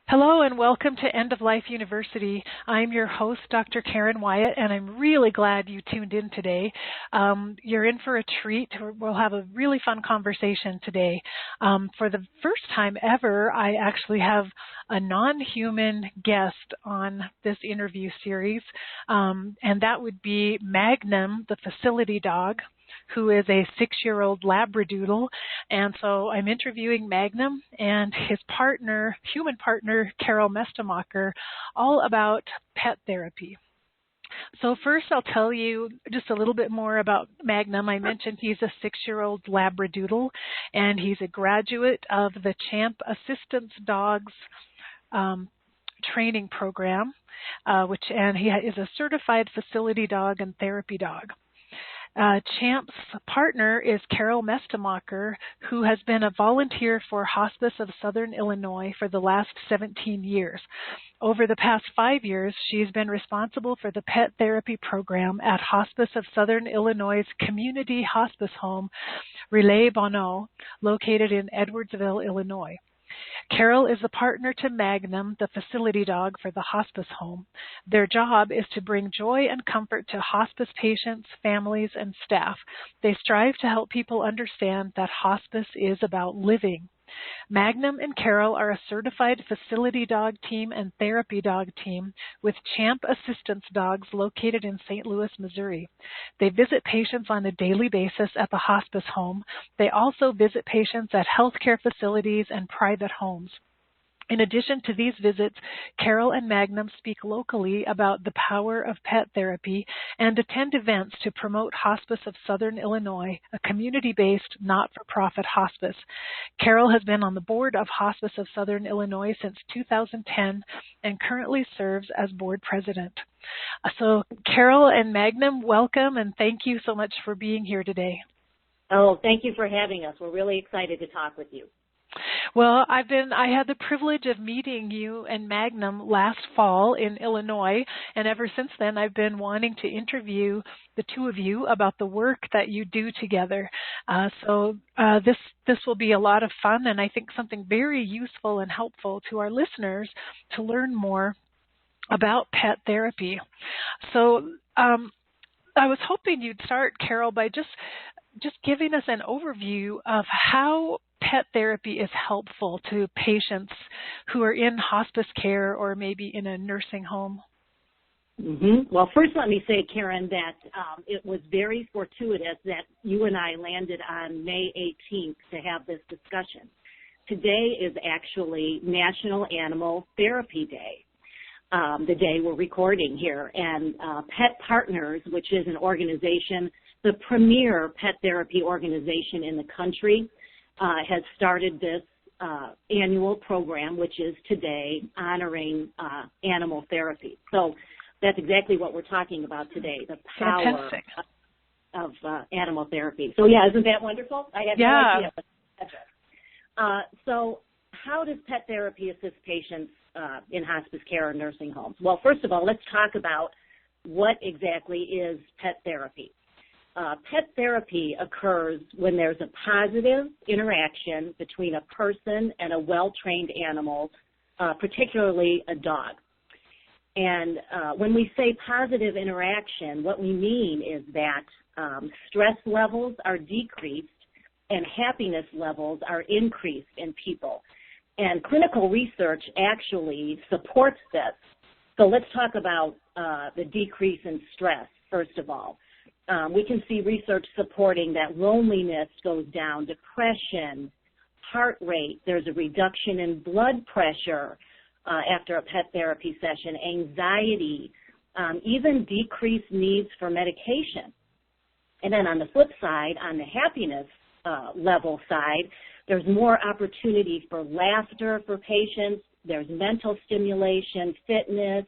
Hello and welcome to End of Life University. I'm your host, Dr. Karen Wyatt, and I'm really glad you tuned in today. You're in for a treat. We'll have a really fun conversation today. For the first time ever, I actually have a non-human guest on this interview series, and that would be Magnum, the facility dog, who is a 6-year-old Labradoodle. And so I'm interviewing Magnum and his partner, human partner, Carol Mestemacher, all about pet therapy. So first I'll tell you just a little bit more about Magnum. I mentioned he's a 6-year-old Labradoodle, and he's a graduate of the Champ Assistance Dogs training program, and he is a certified facility dog and therapy dog. Champ's partner is Carol Mestemacher, who has been a volunteer for Hospice of Southern Illinois for the last 17 years. Over the past 5 years, she's been responsible for the pet therapy program at Hospice of Southern Illinois' community hospice home, Relais Bonneau, located in Edwardsville, Illinois. Carol is the partner to Magnum, the facility dog for the hospice home. Their job is to bring joy and comfort to hospice patients, families, and staff. They strive to help people understand that hospice is about living. Magnum and Carol are a certified facility dog team and therapy dog team with Champ Assistance Dogs located in St. Louis, Missouri. They visit patients on a daily basis at the hospice home. They also visit patients at healthcare facilities and private homes. In addition to these visits, Carol and Magnum speak locally about the power of pet therapy and attend events to promote Hospice of Southern Illinois, a community-based, not-for-profit hospice. Carol has been on the board of Hospice of Southern Illinois since 2010 and currently serves as board president. So Carol and Magnum, welcome, and thank you so much for being here today. Oh, thank you for having us. We're really excited to talk with you. Well, I had the privilege of meeting you and Magnum last fall in Illinois, and ever since then I've been wanting to interview the two of you about the work that you do together. So this will be a lot of fun, and I think something very useful and helpful to our listeners to learn more about pet therapy. So I was hoping you'd start, Carol, by just giving us an overview of how pet therapy is helpful to patients who are in hospice care or maybe in a nursing home. Mm-hmm. Well, first let me say, Karen, that it was very fortuitous that you and I landed on May 18th to have this discussion. Today is actually National Animal Therapy Day, the day we're recording here. And Pet Partners, which is an organization, the premier pet therapy organization in the country, has started this annual program, which is today honoring animal therapy. So that's exactly what we're talking about today, the power of animal therapy. So yeah, isn't that wonderful? I had no idea. So how does pet therapy assist patients in hospice care or nursing homes? Well, first of all, let's talk about what exactly is pet therapy. Pet therapy occurs when there's a positive interaction between a person and a well-trained animal, particularly a dog. And when we say positive interaction, what we mean is that stress levels are decreased and happiness levels are increased in people. And clinical research actually supports this. So let's talk about the decrease in stress, first of all. We can see research supporting that loneliness goes down, depression, heart rate, there's a reduction in blood pressure after a pet therapy session, anxiety, even decreased needs for medication. And then on the flip side, on the happiness level side, there's more opportunity for laughter for patients, there's mental stimulation, fitness,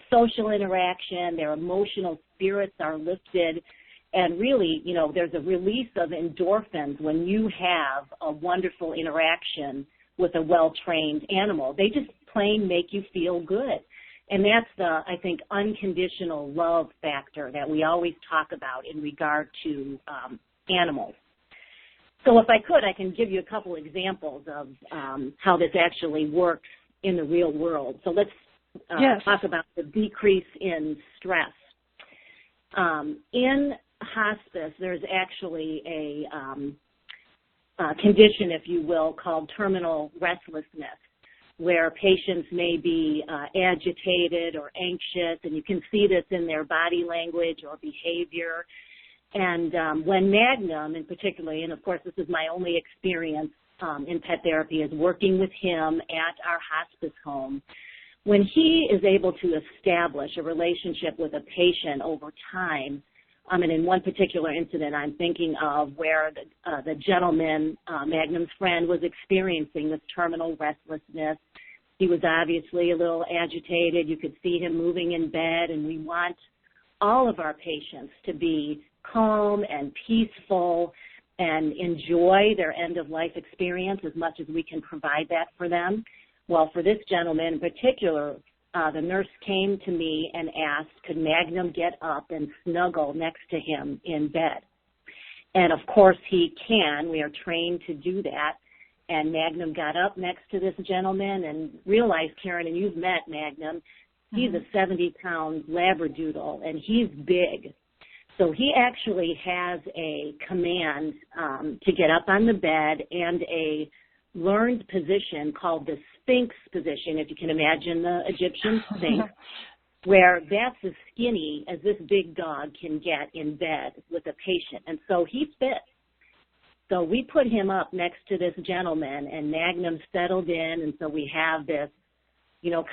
social interaction, their emotional spirits are lifted, and really, you know, there's a release of endorphins when you have a wonderful interaction with a well-trained animal. They just plain make you feel good. And that's the, I think, unconditional love factor that we always talk about in regard to animals. So if I could, I can give you a couple examples of how this actually works in the real world. So let's Yes. talk about the decrease in stress. In hospice, there's actually a condition, if you will, called terminal restlessness, where patients may be agitated or anxious, and you can see this in their body language or behavior. And when Magnum, in particular, and of course this is my only experience in pet therapy, is working with him at our hospice home, when he is able to establish a relationship with a patient over time, and in one particular incident I'm thinking of where the gentleman, Magnum's friend, was experiencing this terminal restlessness. He was obviously a little agitated. You could see him moving in bed, and we want all of our patients to be calm and peaceful and enjoy their end-of-life experience as much as we can provide that for them. Well, for this gentleman in particular, the nurse came to me and asked, could Magnum get up and snuggle next to him in bed? And of course he can. We are trained to do that. And Magnum got up next to this gentleman and realized, Karen, and you've met Magnum, he's a 70-pound Labradoodle, and he's big. So he actually has a command to get up on the bed and a learned position called the Sphinx position, if you can imagine the Egyptian Sphinx, where that's as skinny as this big dog can get in bed with a patient. And so he fits. So we put him up next to this gentleman, and Magnum settled in, and so we have this,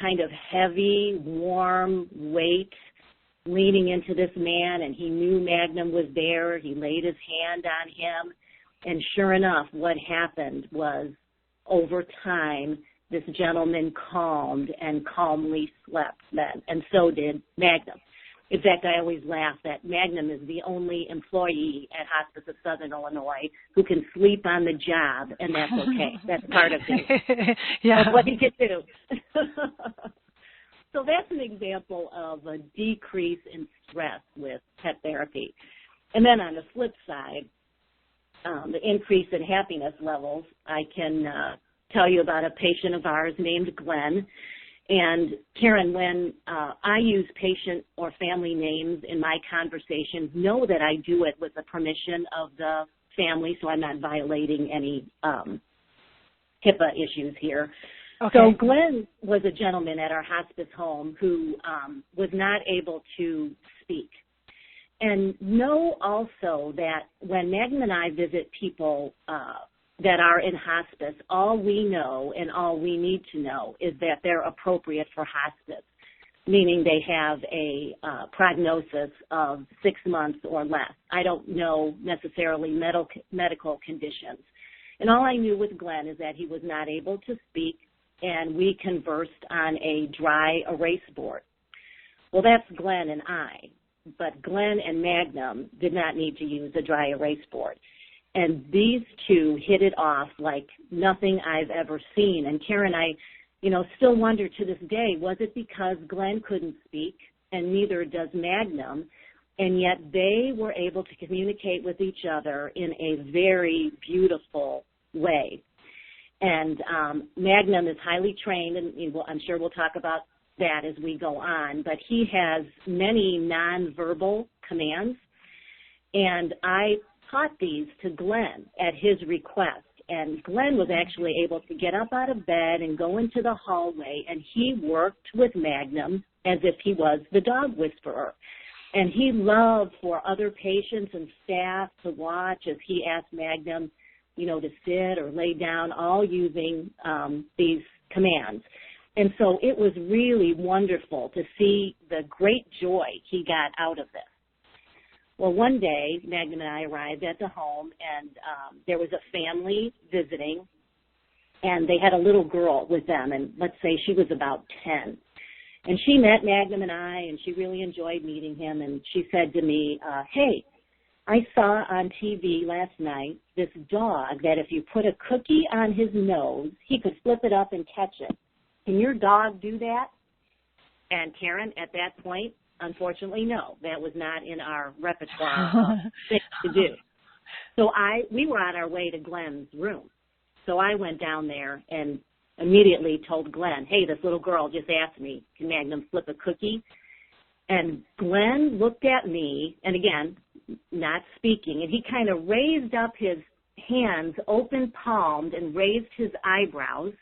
kind of heavy, warm weight leaning into this man, and he knew Magnum was there. He laid his hand on him, and sure enough, what happened was, over time, this gentleman calmed and calmly slept then, and so did Magnum. In fact, I always laugh that Magnum is the only employee at Hospice of Southern Illinois who can sleep on the job, and that's okay. That's part of it. Yeah. That's what he can do. So that's an example of a decrease in stress with pet therapy. And then on the flip side, the increase in happiness levels, I can tell you about a patient of ours named Glenn. And Karen, when I use patient or family names in my conversations, know that I do it with the permission of the family, so I'm not violating any HIPAA issues here. Okay. So Glenn was a gentleman at our hospice home who was not able to speak. And know also that when Magnum and I visit people that are in hospice, all we know and all we need to know is that they're appropriate for hospice, meaning they have a prognosis of 6 months or less. I don't know necessarily medical conditions. And all I knew with Glenn is that he was not able to speak, and we conversed on a dry erase board. Well, that's Glenn and I, but Glenn and Magnum did not need to use a dry erase board. And these two hit it off like nothing I've ever seen. And Karen, I, still wonder to this day, was it because Glenn couldn't speak and neither does Magnum, and yet they were able to communicate with each other in a very beautiful way. And Magnum is highly trained, and I'm sure we'll talk about that as we go on, but he has many nonverbal commands, and I taught these to Glenn at his request. And Glenn was actually able to get up out of bed and go into the hallway, and he worked with Magnum as if he was the dog whisperer. And he loved for other patients and staff to watch as he asked Magnum, to sit or lay down, all using these commands. And so it was really wonderful to see the great joy he got out of this. Well, one day, Magnum and I arrived at the home, and there was a family visiting, and they had a little girl with them, and let's say she was about 10. And she met Magnum and I, and she really enjoyed meeting him, and she said to me, hey, I saw on TV last night this dog that if you put a cookie on his nose, he could flip it up and catch it. Can your dog do that? And Karen, at that point, unfortunately, no. That was not in our repertoire thing to do. So we were on our way to Glenn's room. So I went down there and immediately told Glenn, hey, this little girl just asked me, can Magnum flip a cookie? And Glenn looked at me, and again, not speaking, and he kind of raised up his hands, open palmed, and raised his eyebrows,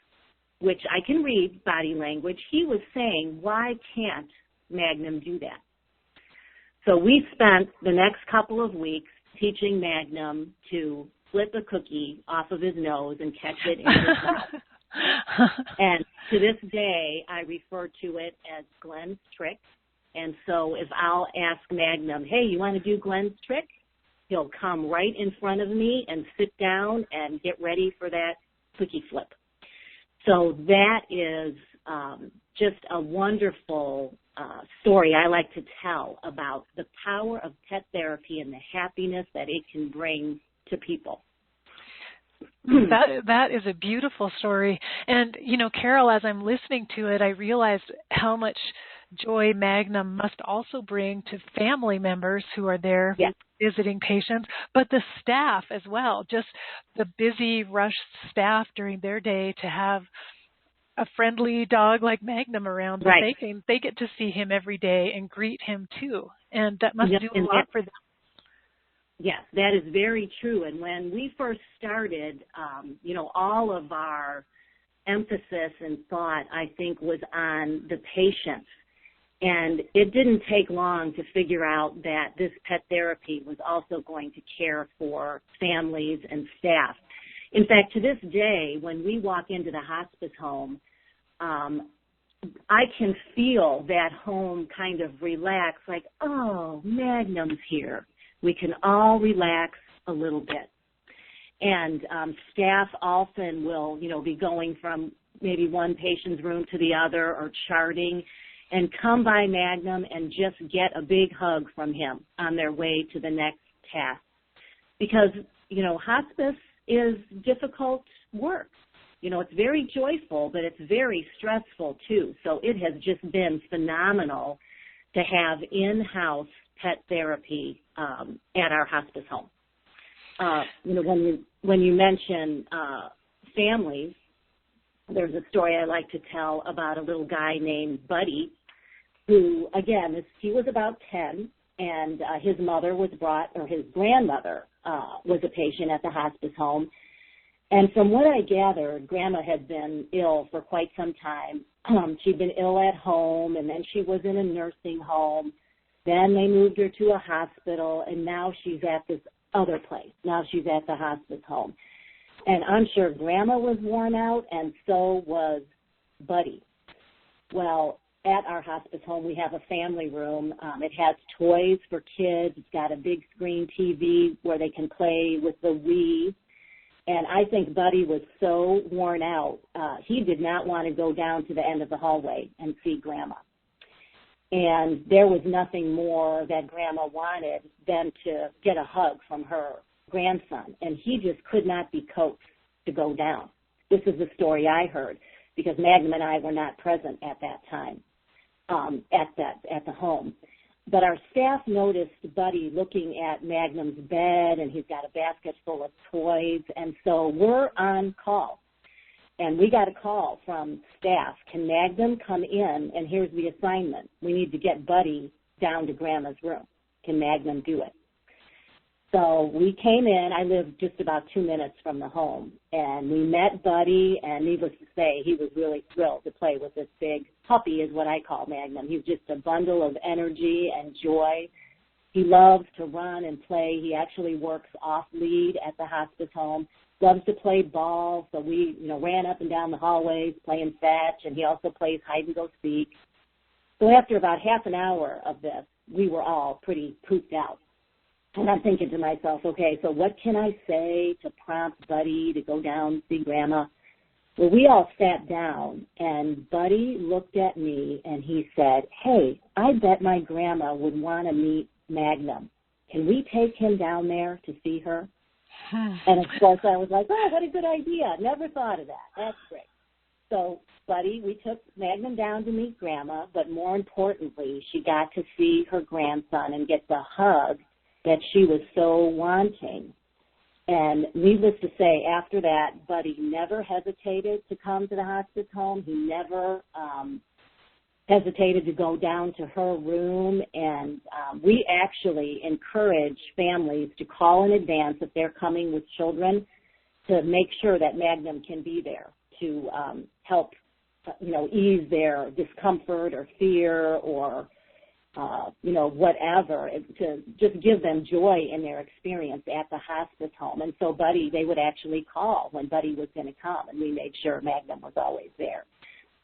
which I can read body language. He was saying, why can't Magnum do that? So we spent the next couple of weeks teaching Magnum to flip a cookie off of his nose and catch it in his mouth. And to this day, I refer to it as Glenn's trick. And so if I'll ask Magnum, hey, you want to do Glenn's trick? He'll come right in front of me and sit down and get ready for that cookie flip. So that is just a wonderful story I like to tell about the power of pet therapy and the happiness that it can bring to people. That is a beautiful story. And, you know, Carol, as I'm listening to it, I realized how much joy Magnum must also bring to family members who are there visiting patients, but the staff as well, just the busy, rushed staff during their day to have a friendly dog like Magnum around. Right. They get to see him every day and greet him too. And that must do a lot for them. Yes, that is very true. And when we first started, you know, all of our emphasis and thought, I think, was on the patients. And it didn't take long to figure out that this pet therapy was also going to care for families and staff. In fact, to this day, when we walk into the hospice home, I can feel that home kind of relax, like, oh, Magnum's here. We can all relax a little bit. And staff often will, you know, be going from maybe one patient's room to the other or charting and come by Magnum and just get a big hug from him on their way to the next task. Because, you know, hospice is difficult work. You know, it's very joyful, but it's very stressful too. So it has just been phenomenal to have in-house pet therapy at our hospice home. You know, when you mention families, there's a story I like to tell about a little guy named Buddy, who, again, he was about 10, and his mother was his grandmother was a patient at the hospice home. And from what I gathered, Grandma had been ill for quite some time. She'd been ill at home, and then she was in a nursing home. Then they moved her to a hospital, and now she's at this other place. Now she's at the hospice home. And I'm sure Grandma was worn out, and so was Buddy. Well, at our hospice home, we have a family room. It has toys for kids. It's got a big screen TV where they can play with the Wii. And I think Buddy was so worn out, he did not want to go down to the end of the hallway and see Grandma. And there was nothing more that Grandma wanted than to get a hug from her grandson. And he just could not be coaxed to go down. This is the story I heard, because Magnum and I were not present at that time at the home. But our staff noticed Buddy looking at Magnum's bed, and he's got a basket full of toys. And so we're on call. And we got a call from staff. Can Magnum come in? And here's the assignment. We need to get Buddy down to Grandma's room. Can Magnum do it? So we came in. I lived just about 2 minutes from the home. And we met Buddy, and needless to say, he was really thrilled to play with this big puppy, is what I call Magnum. He's just a bundle of energy and joy. He loves to run and play. He actually works off lead at the hospice home. Loves to play ball, so we, ran up and down the hallways playing fetch, and he also plays hide and go seek. So after about half an hour of this, we were all pretty pooped out. And I'm thinking to myself, okay, so what can I say to prompt Buddy to go down and see Grandma? Well, we all sat down, and Buddy looked at me, and he said, hey, I bet my Grandma would want to meet Magnum. Can we take him down there to see her? And, of course, I was like, oh, what a good idea. Never thought of that. That's great. So, Buddy, we took Magnum down to meet Grandma, but more importantly, she got to see her grandson and get the hug that she was so wanting. And needless to say, after that, Buddy never hesitated to come to the hospice home. He never hesitated to go down to her room, and we actually encourage families to call in advance if they're coming with children to make sure that Magnum can be there to help, ease their discomfort or fear or, whatever, to just give them joy in their experience at the hospice home. And so they would actually call when Buddy was going to come, and we made sure Magnum was always there.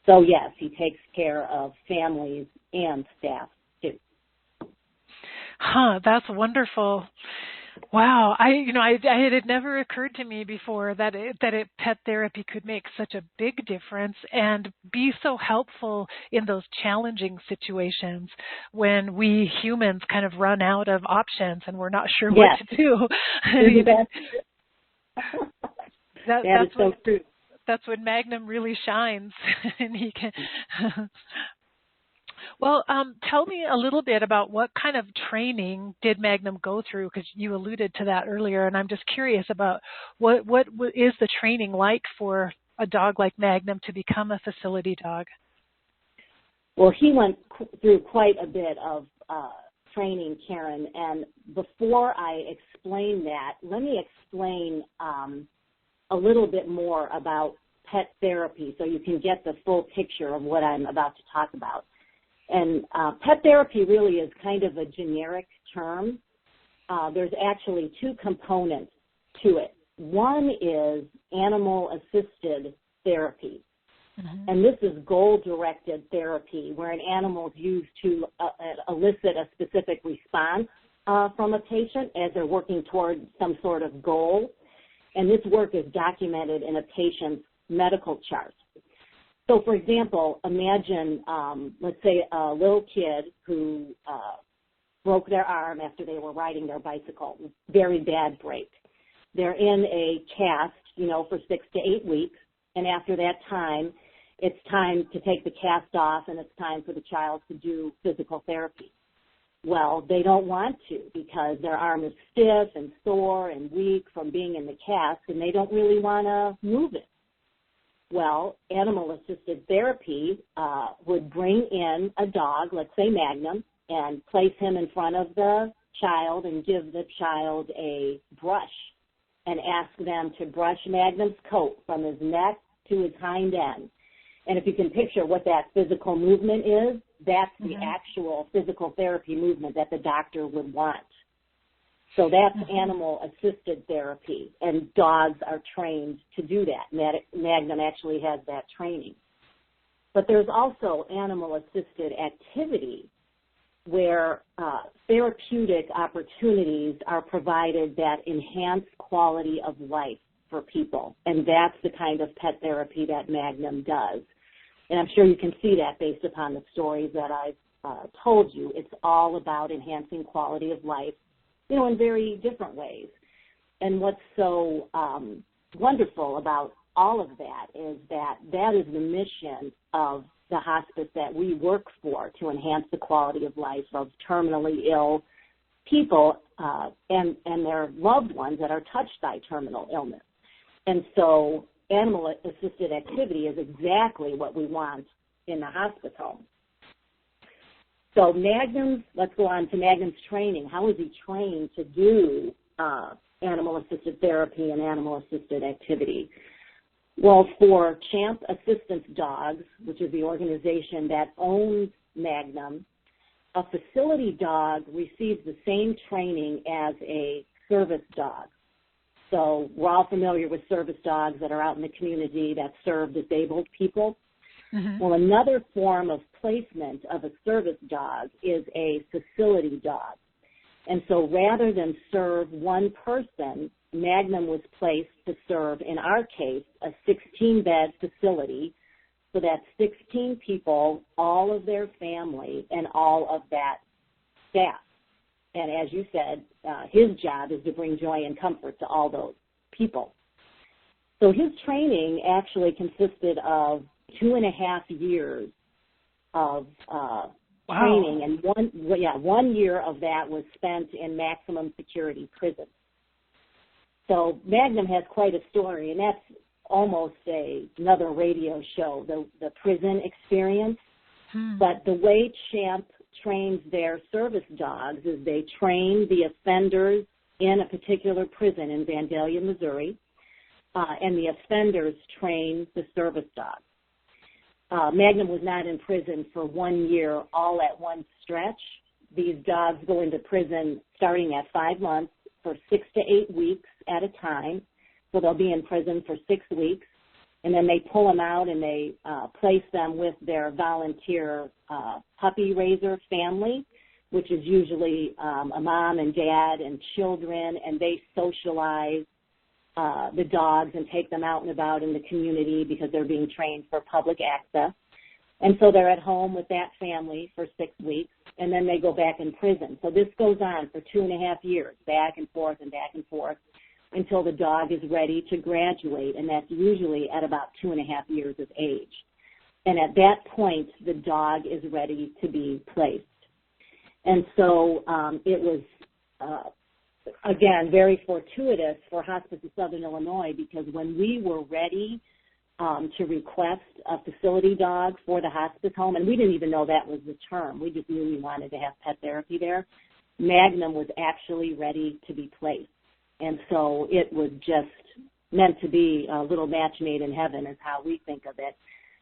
So, yes, he takes care of families and staff, too. That's wonderful. Wow, it had never occurred to me before that pet therapy could make such a big difference and be so helpful in those challenging situations when we humans kind of run out of options and we're not sure what to do. That is so true. That's when Magnum really shines, and he can. Well, tell me a little bit about what kind of training did Magnum go through, because you alluded to that earlier, and I'm just curious about what is the training like for a dog like Magnum to become a facility dog? Well, he went through quite a bit of training, Karen, and before I explain that, let me explain a little bit more about pet therapy so you can get the full picture of what I'm about to talk about. And pet therapy really is kind of a generic term. There's actually two components to it. One is animal-assisted therapy. Mm-hmm. And this is goal-directed therapy where an animal is used to elicit a specific response from a patient as they're working toward some sort of goal. And this work is documented in a patient's medical chart. So, for example, imagine, let's say, a little kid who broke their arm after they were riding their bicycle, very bad break. They're in a cast, for 6 to 8 weeks, and after that time, it's time to take the cast off, and it's time for the child to do physical therapy. Well, they don't want to because their arm is stiff and sore and weak from being in the cast, and they don't really want to move it. Well, animal-assisted therapy would bring in a dog, let's say Magnum, and place him in front of the child and give the child a brush and ask them to brush Magnum's coat from his neck to his hind end. And if you can picture what that physical movement is, that's the actual physical therapy movement that the doctor would want. So that's animal-assisted therapy, and dogs are trained to do that. Magnum actually has that training. But there's also animal-assisted activity where therapeutic opportunities are provided that enhance quality of life for people, and that's the kind of pet therapy that Magnum does. And I'm sure you can see that based upon the stories that I've told you. It's all about enhancing quality of life, in very different ways. And what's so wonderful about all of that is that is the mission of the hospice that we work for, to enhance the quality of life of terminally ill people and their loved ones that are touched by terminal illness. And so animal-assisted activity is exactly what we want in the hospice home. So let's go on to Magnum's training. How is he trained to do animal-assisted therapy and animal-assisted activity? Well, for Champ Assistance Dogs, which is the organization that owns Magnum, a facility dog receives the same training as a service dog. So we're all familiar with service dogs that are out in the community that serve disabled people. Mm-hmm. Well, another form of placement of a service dog is a facility dog. And so rather than serve one person, Magnum was placed to serve, in our case, a 16-bed facility, so that's 16 people, all of their family, and all of that staff. And as you said, his job is to bring joy and comfort to all those people. So his training actually consisted of 2.5 years of training, and 1 year of that was spent in maximum security prison. So Magnum has quite a story, and that's almost another radio show, the prison experience. But the way Champ trains their service dogs is they train the offenders in a particular prison in Vandalia, Missouri, and the offenders train the service dogs. Magnum was not in prison for 1 year all at one stretch. These dogs go into prison starting at 5 months for 6 to 8 weeks at a time. So they'll be in prison for 6 weeks, and then they pull them out and they place them with their volunteer puppy raiser family, which is usually a mom and dad and children, and they socialize the dogs and take them out and about in the community because they're being trained for public access. And so they're at home with that family for 6 weeks, and then they go back in prison. So this goes on for 2.5 years, back and forth, until the dog is ready to graduate, and that's usually at about 2.5 years of age. And at that point, the dog is ready to be placed. And so it was, again, very fortuitous for Hospice of Southern Illinois, because when we were ready to request a facility dog for the hospice home, and we didn't even know that was the term. We just knew we wanted to have pet therapy there. Magnum was actually ready to be placed. And so it was just meant to be a little match made in heaven is how we think of it,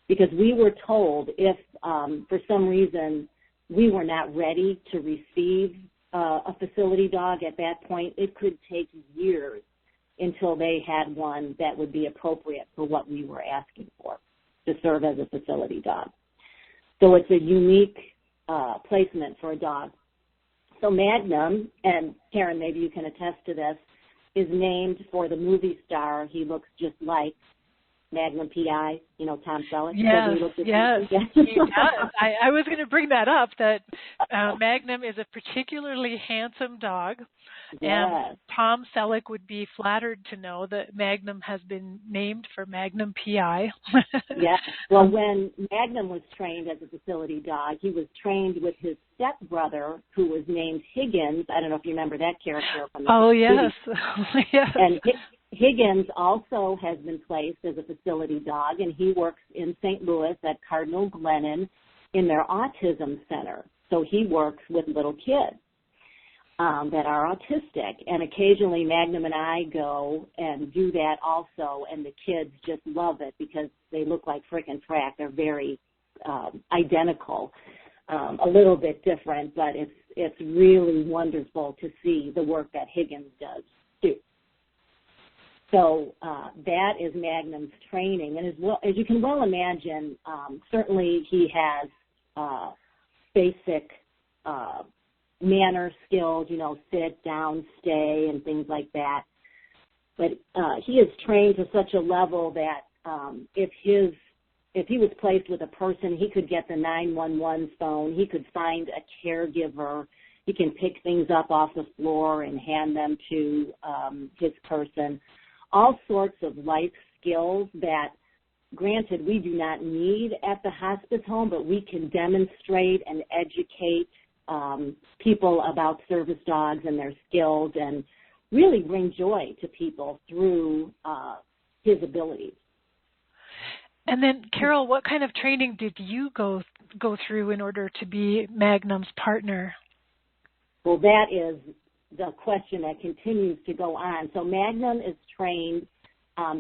because we were told if for some reason we were not ready to receive a facility dog at that point, it could take years until they had one that would be appropriate for what we were asking for to serve as a facility dog. So it's a unique placement for a dog. So Magnum, and Karen, maybe you can attest to this, is named for the movie star he looks just like, Magnum P.I., you know, Tom Selleck. Yes, yes, he does. I was going to bring that up, that Magnum is a particularly handsome dog, and Tom Selleck would be flattered to know that Magnum has been named for Magnum P.I. Yes. Well, when Magnum was trained as a facility dog, he was trained with his stepbrother, who was named Higgins. I don't know if you remember that character from the movie. Yes. Yes. And Higgins also has been placed as a facility dog, and he works in St. Louis at Cardinal Glennon in their autism center. So he works with little kids that are autistic, and occasionally Magnum and I go and do that also, and the kids just love it because they look like frickin' frack. They're very identical, a little bit different, but it's really wonderful to see the work that Higgins does too. So that is Magnum's training, and as you can well imagine, certainly he has basic manner skills, you know, sit, down, stay, and things like that. But he is trained to such a level that if he was placed with a person, he could get the 911 phone, he could find a caregiver, he can pick things up off the floor and hand them to his person. All sorts of life skills that, granted, we do not need at the hospice home, but we can demonstrate and educate people about service dogs and their skills and really bring joy to people through his abilities. And then, Carol, what kind of training did you go through in order to be Magnum's partner? Well, that is the question that continues to go on. So Magnum is trained.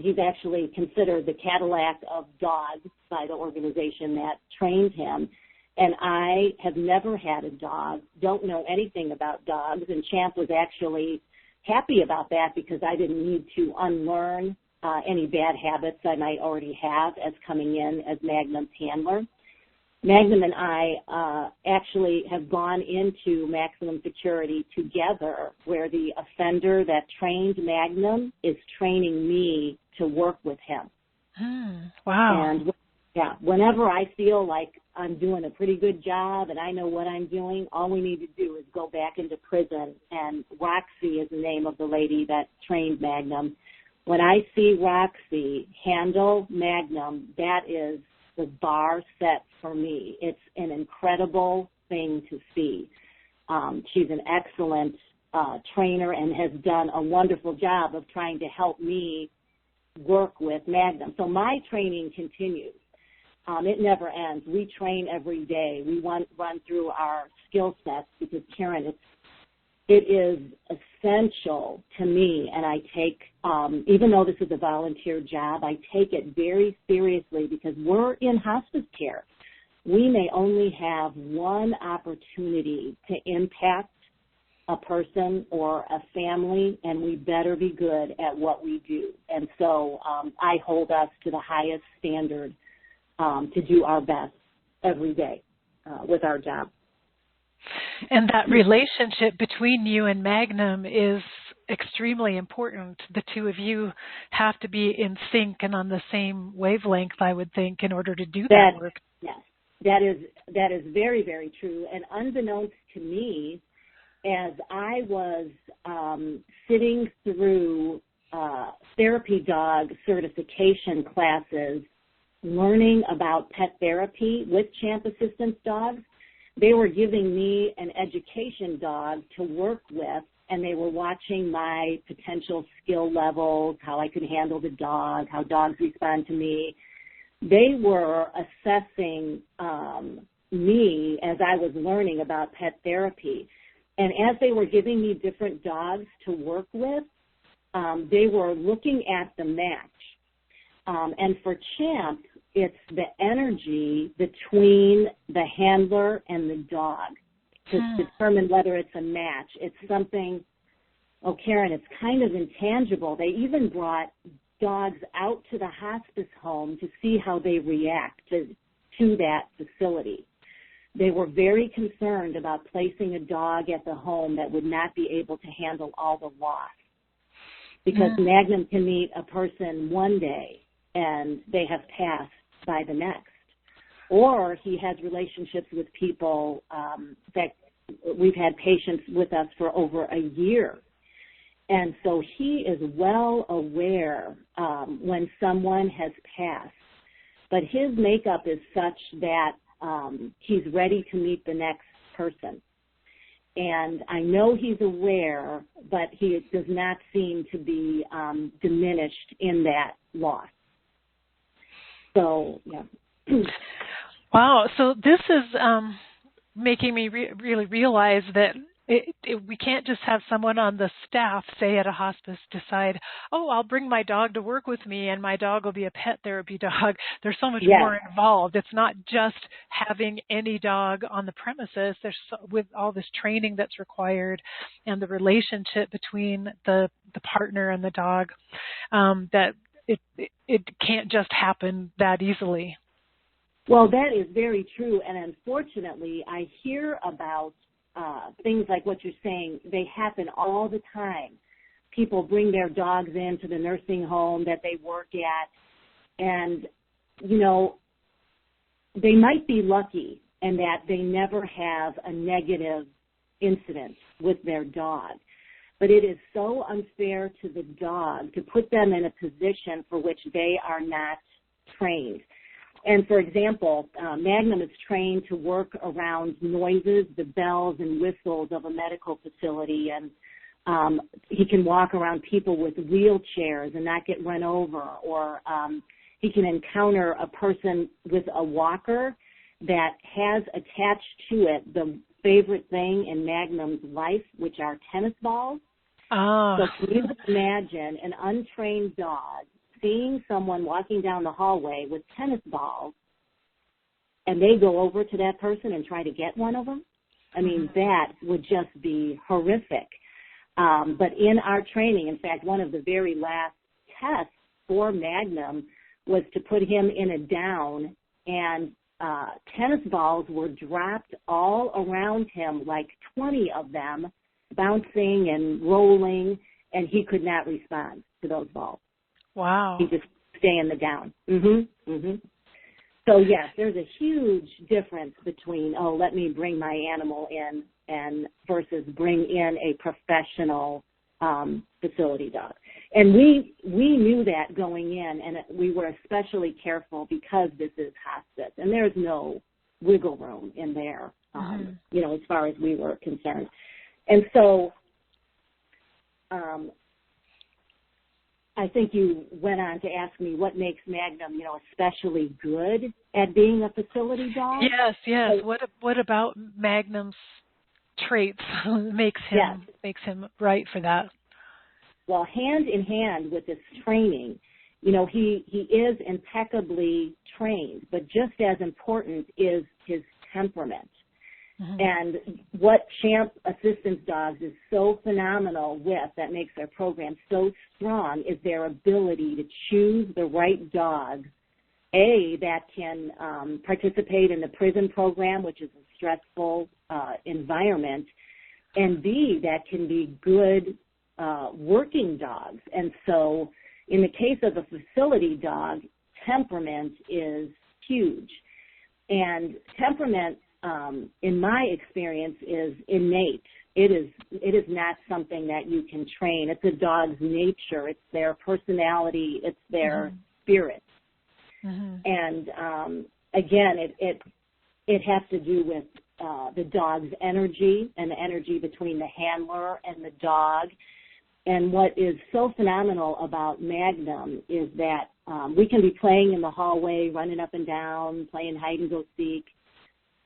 He's actually considered the Cadillac of dogs by the organization that trained him. And I have never had a dog, don't know anything about dogs, and Champ was actually happy about that because I didn't need to unlearn any bad habits I might already have as coming in as Magnum's handler. Magnum and I actually have gone into maximum security together, where the offender that trained Magnum is training me to work with him. Wow. And yeah, whenever I feel like I'm doing a pretty good job and I know what I'm doing, all we need to do is go back into prison. And Roxy is the name of the lady that trained Magnum. When I see Roxy handle Magnum, that is the bar set for me. It's an incredible thing to see. She's an excellent trainer and has done a wonderful job of trying to help me work with Magnum. So my training continues. It never ends. We train every day. We run through our skill sets because, Karen, it is essential to me, and I take, even though this is a volunteer job, I take it very seriously because we're in hospice care. We may only have one opportunity to impact a person or a family, and we better be good at what we do. And so I hold us to the highest standard to do our best every day with our job. And that relationship between you and Magnum is extremely important. The two of you have to be in sync and on the same wavelength, I would think, in order to do that work. Yes, that is very, very true. And unbeknownst to me, as I was sitting through therapy dog certification classes, learning about pet therapy with champ assistance dogs, they were giving me an education dog to work with, and they were watching my potential skill levels, how I could handle the dog, how dogs respond to me. They were assessing me as I was learning about pet therapy. And as they were giving me different dogs to work with, they were looking at the match. And for Champ, it's the energy between the handler and the dog to determine whether it's a match. It's something, oh, Karen, it's kind of intangible. They even brought dogs out to the hospice home to see how they react to that facility. They were very concerned about placing a dog at the home that would not be able to handle all the loss. Because Magnum can meet a person one day and they have passed by the next. Or he has relationships with people that we've had patients with us for over a year. And so he is well aware when someone has passed. But his makeup is such that he's ready to meet the next person. And I know he's aware, but he does not seem to be diminished in that loss. So, yeah. Wow. So this is making me really realize that we can't just have someone on the staff, say at a hospice, decide, oh, I'll bring my dog to work with me and my dog will be a pet therapy dog. There's so much more involved. It's not just having any dog on the premises. With all this training that's required and the relationship between the partner and the dog, that it can't just happen that easily. Well, that is very true. And unfortunately, I hear about things like what you're saying. They happen all the time. People bring their dogs into the nursing home that they work at, and, you know, they might be lucky in that they never have a negative incident with their dog. But it is so unfair to the dog to put them in a position for which they are not trained. And, for example, Magnum is trained to work around noises, the bells and whistles of a medical facility, and he can walk around people with wheelchairs and not get run over, or he can encounter a person with a walker that has attached to it the favorite thing in Magnum's life, which are tennis balls. Oh. So can you imagine an untrained dog seeing someone walking down the hallway with tennis balls, and they go over to that person and try to get one of them? I mean, that would just be horrific. But in our training, in fact, one of the very last tests for Magnum was to put him in a down, and tennis balls were dropped all around him, like 20 of them, bouncing and rolling, and he could not respond to those balls. Wow. He just stay in the down. So, yes, there's a huge difference between, oh, let me bring my animal in and versus bring in a professional facility dog. And we knew that going in, and we were especially careful because this is hospice, and there's no wiggle room in there, you know, as far as we were concerned. And so I think you went on to ask me what makes Magnum, especially good at being a facility dog. Yes, yes. So, what about Magnum's traits makes him right for that? Well, hand in hand with this training, he is impeccably trained, but just as important is his temperament. Mm-hmm. And what Champ Assistance Dogs is so phenomenal with, that makes their program so strong, is their ability to choose the right dog, A, that can participate in the prison program, which is a stressful environment, and B, that can be good working dogs. And so in the case of a facility dog, temperament is huge. And temperament, in my experience, is innate. It is not something that you can train. It's a dog's nature. It's their personality. It's their spirit. Mm-hmm. And again, it has to do with the dog's energy and the energy between the handler and the dog. And what is so phenomenal about Magnum is that we can be playing in the hallway, running up and down, playing hide and go seek,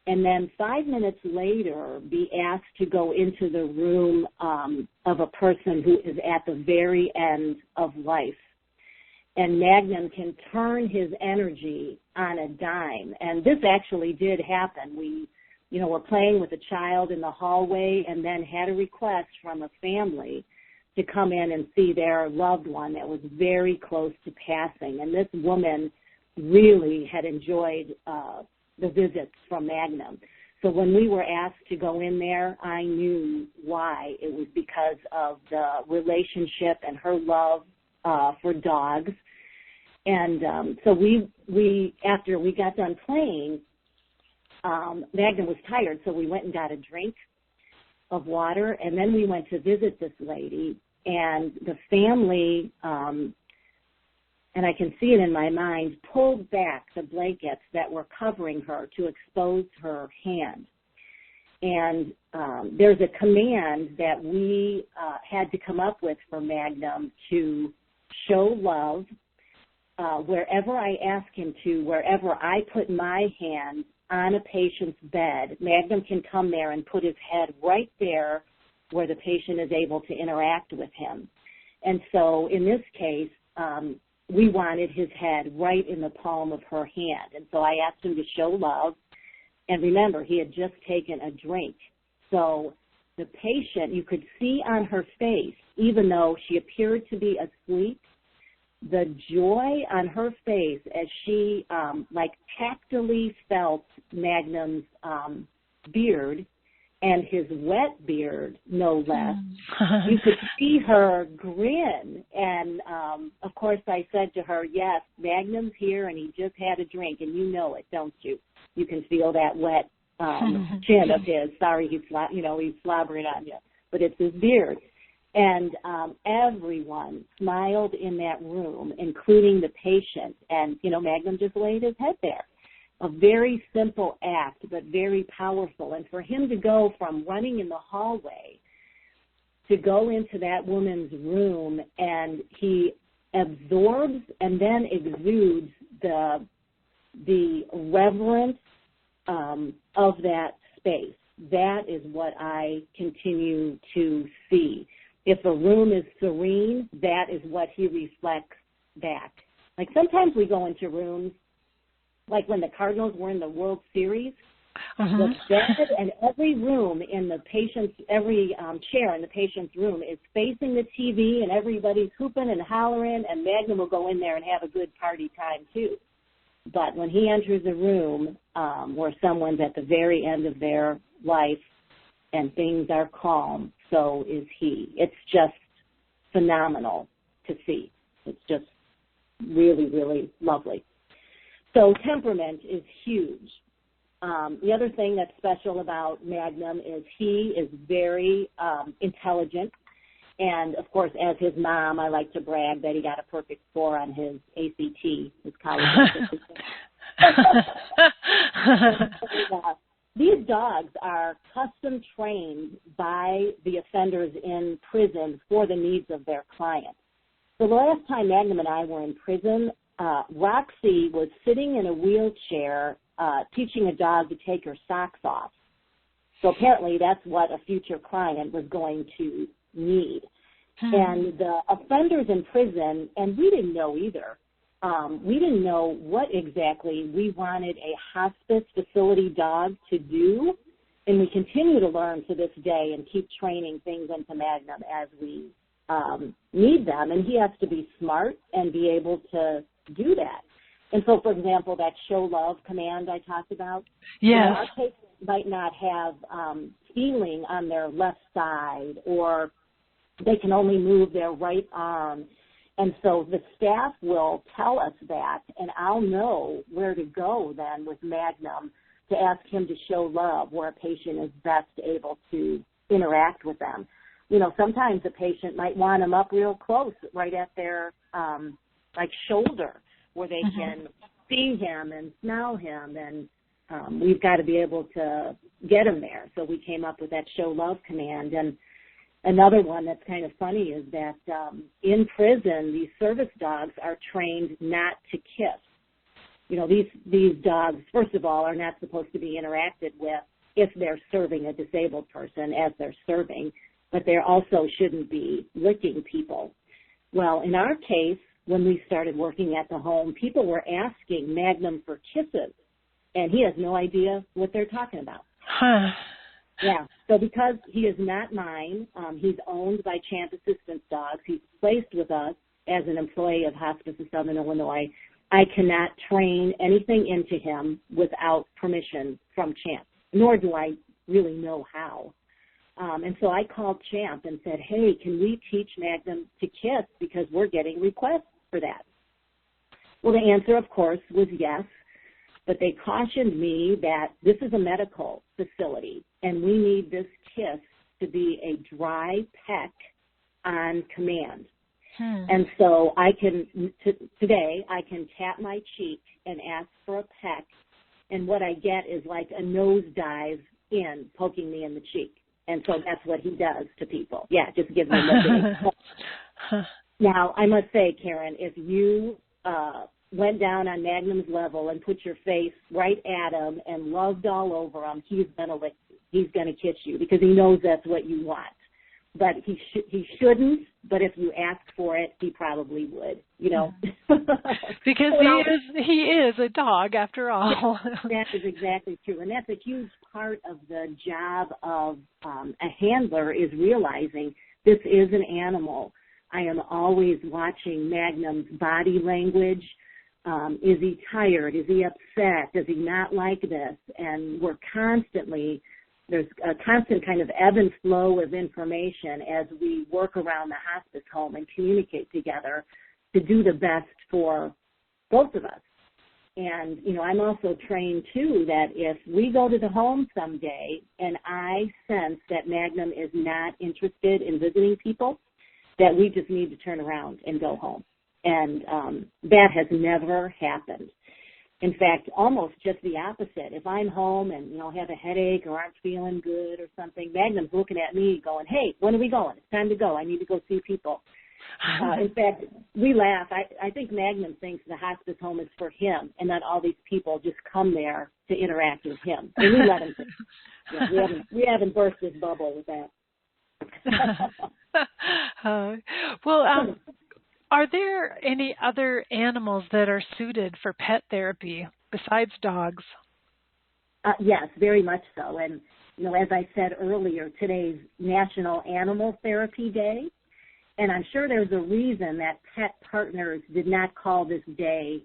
and then 5 minutes later be asked to go into the room of a person who is at the very end of life. And Magnum can turn his energy on a dime. And this actually did happen. We, were playing with a child in the hallway and then had a request from a family to come in and see their loved one that was very close to passing. And this woman really had enjoyed the visits from Magnum. So when we were asked to go in there, I knew why. It was because of the relationship and her love for dogs. And so we after we got done playing, Magnum was tired, so we went and got a drink of water, and then we went to visit this lady, and the family, and I can see it in my mind, pulled back the blankets that were covering her to expose her hand. And there's a command that we had to come up with for Magnum to show love wherever I ask him to, wherever I put my hand on a patient's bed. Magnum can come there and put his head right there where the patient is able to interact with him. And so in this case, we wanted his head right in the palm of her hand. And so I asked him to show love. And remember, he had just taken a drink. So the patient, you could see on her face, even though she appeared to be asleep, the joy on her face as she tactily felt Magnum's beard, and his wet beard, no less. You could see her grin. And, of course, I said to her, yes, Magnum's here, and he just had a drink, and you know it, don't you? You can feel that wet chin of his. Sorry, he's slobbering on you. But it's his beard. And everyone smiled in that room, including the patient. And, Magnum just laid his head there. A very simple act, but very powerful. And for him to go from running in the hallway to go into that woman's room, and he absorbs and then exudes the reverence of that space. That is what I continue to see. If a room is serene, that is what he reflects back. Like sometimes we go into rooms, like when the Cardinals were in the World Series, the bed and every room in the patient's, every chair in the patient's room is facing the TV, and everybody's hooping and hollering, and Magnum will go in there and have a good party time too. But when he enters a room where someone's at the very end of their life and things are calm, so is he. It's just phenomenal to see. It's just really, really lovely. So temperament is huge. The other thing that's special about Magnum is he is very intelligent. And, of course, as his mom, I like to brag that he got a perfect score on his ACT, his college ACT. These dogs are custom trained by the offenders in prison for the needs of their clients. So the last time Magnum and I were in prison, Roxy was sitting in a wheelchair teaching a dog to take her socks off. So apparently that's what a future client was going to need. And the offenders in prison, and we didn't know either, we didn't know what exactly we wanted a hospice facility dog to do, and we continue to learn to this day and keep training things into Magnum as we need them, and he has to be smart and be able to do that. And so, for example, that show love command I talked about, our patient might not have feeling on their left side, or they can only move their right arm. And so the staff will tell us that, and I'll know where to go then with Magnum to ask him to show love where a patient is best able to interact with them. You know, sometimes a patient might want them up real close, right at their, shoulder, where they can see him and smell him, and we've got to be able to get him there. So we came up with that show love command. And another one that's kind of funny is that in prison, these service dogs are trained not to kiss. You know, these dogs, first of all, are not supposed to be interacted with if they're serving a disabled person as they're serving, but they also shouldn't be licking people. Well, in our case, when we started working at the home, people were asking Magnum for kisses, and he has no idea what they're talking about. Yeah, so because he is not mine, he's owned by Champ Assistance Dogs. He's placed with us as an employee of Hospice of Southern Illinois. I cannot train anything into him without permission from Champ, nor do I really know how. And so I called Champ and said, hey, can we teach Magnum to kiss, because we're getting requests for that? Well, the answer, of course, was yes, but they cautioned me that this is a medical facility, and we need this kiss to be a dry peck on command. And so I can, today, I can tap my cheek and ask for a peck, and what I get is like a nosedive in, poking me in the cheek. And so that's what he does to people. Yeah, just give them a big Now, I must say, Karen, if you went down on Magnum's level and put your face right at him and loved all over him, he's going to kiss you, because he knows that's what you want. But he shouldn't, but if you ask for it, he probably would, you know. Because he is a dog, after all. That is exactly true. And that's a huge part of the job of a handler, is realizing this is an animal. I am always watching Magnum's body language. Is he tired? Is he upset? Does he not like this? And we're there's a constant kind of ebb and flow of information as we work around the hospice home and communicate together to do the best for both of us. And, you know, I'm also trained, too, that if we go to the home someday and I sense that Magnum is not interested in visiting people, that we just need to turn around and go home. And that has never happened. In fact, almost just the opposite. If I'm home and, you know, have a headache or aren't feeling good or something, Magnum's looking at me going, hey, when are we going? It's time to go. I need to go see people. In fact, we laugh. I think Magnum thinks the hospice home is for him, and that all these people just come there to interact with him. And we let him think. Yeah, we haven't burst his bubble with that. Are there any other animals that are suited for pet therapy besides dogs? Yes, very much so. And, you know, as I said earlier, today's National Animal Therapy Day. And I'm sure there's a reason that pet partners did not call this day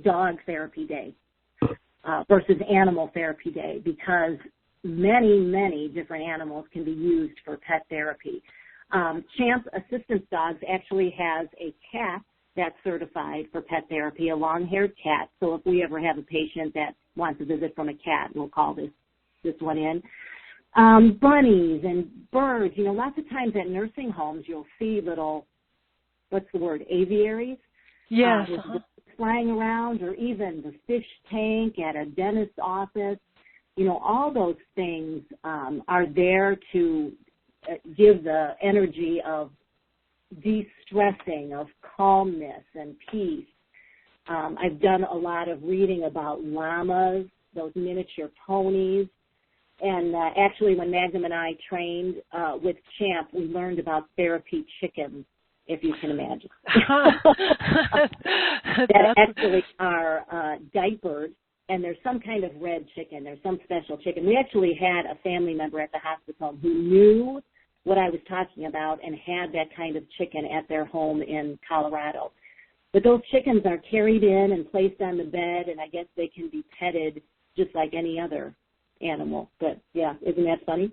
Dog Therapy Day versus Animal Therapy Day, because many, many different animals can be used for pet therapy. Champ Assistance Dogs actually has a cat that's certified for pet therapy, a long-haired cat. So if we ever have a patient that wants a visit from a cat, we'll call this one in. Bunnies and birds. You know, lots of times at nursing homes you'll see little, aviaries? Yes. Flying around, or even the fish tank at a dentist's office. You know, all those things are there to give the energy of de-stressing, of calmness and peace. I've done a lot of reading about llamas, those miniature ponies. And actually, when Magnum and I trained with Champ, we learned about therapy chickens, if you can imagine. that actually are diapered, and there's some kind of red chicken. There's some special chicken. We actually had a family member at the hospice home who knew what I was talking about and had that kind of chicken at their home in Colorado. But those chickens are carried in and placed on the bed, and I guess they can be petted just like any other animal. But yeah, isn't that funny?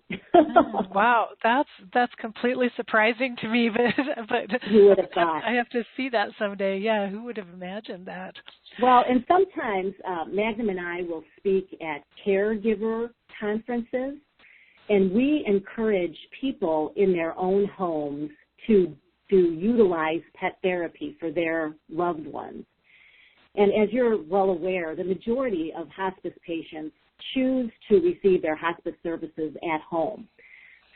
Wow, that's completely surprising to me, but who would have thought? I have to see that someday. Yeah, who would have imagined that? Well, and sometimes Magnum and I will speak at caregiver conferences, and we encourage people in their own homes to utilize pet therapy for their loved ones. And as you're well aware, the majority of hospice patients choose to receive their hospice services at home.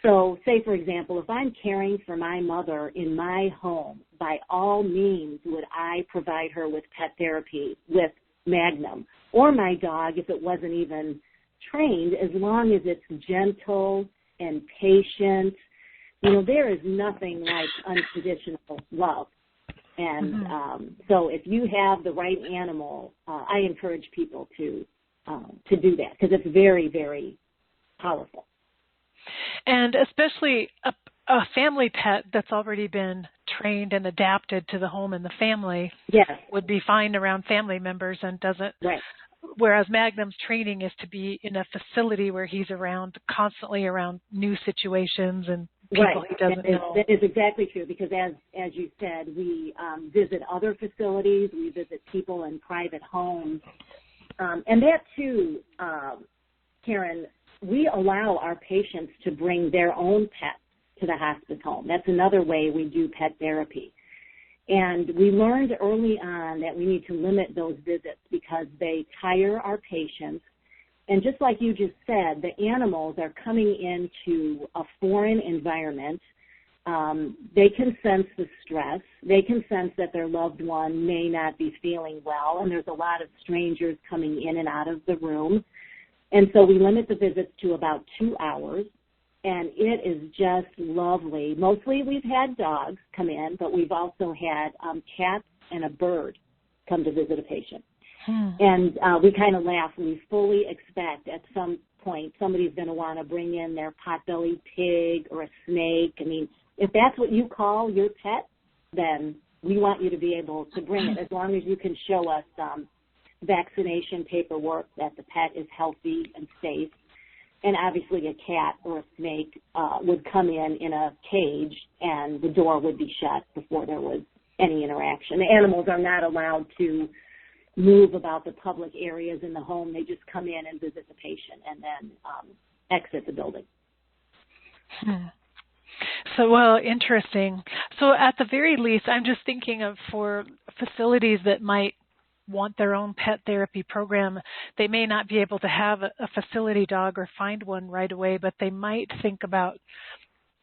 So say, for example, if I'm caring for my mother in my home, by all means would I provide her with pet therapy with Magnum, or my dog if it wasn't even trained, as long as it's gentle and patient. You know, there is nothing like unconditional love. And so if you have the right animal, I encourage people to do that, because it's very, very powerful. And especially a family pet that's already been trained and adapted to the home and the family would be fine around family members and doesn't. Right. Whereas Magnum's training is to be in a facility where he's constantly around new situations and people he doesn't know. That is exactly true, because as you said, we visit other facilities, we visit people in private homes. And that too, Karen, we allow our patients to bring their own pets to the hospice home. That's another way we do pet therapy. And we learned early on that we need to limit those visits because they tire our patients. And just like you just said, the animals are coming into a foreign environment. They can sense the stress. They can sense that their loved one may not be feeling well, and there's a lot of strangers coming in and out of the room. And so we limit the visits to about 2 hours, and it is just lovely. Mostly we've had dogs come in, but we've also had cats and a bird come to visit a patient. And we kind of laugh. We fully expect at some point somebody's going to want to bring in their pot-bellied pig or a snake. I mean, if that's what you call your pet, then we want you to be able to bring it, as long as you can show us vaccination paperwork that the pet is healthy and safe. And obviously a cat or a snake would come in a cage, and the door would be shut before there was any interaction. The animals are not allowed to move about the public areas in the home. They just come in and visit the patient and then exit the building. So, well, interesting. So at the very least, I'm just thinking of for facilities that might want their own pet therapy program, they may not be able to have a facility dog or find one right away, but they might think about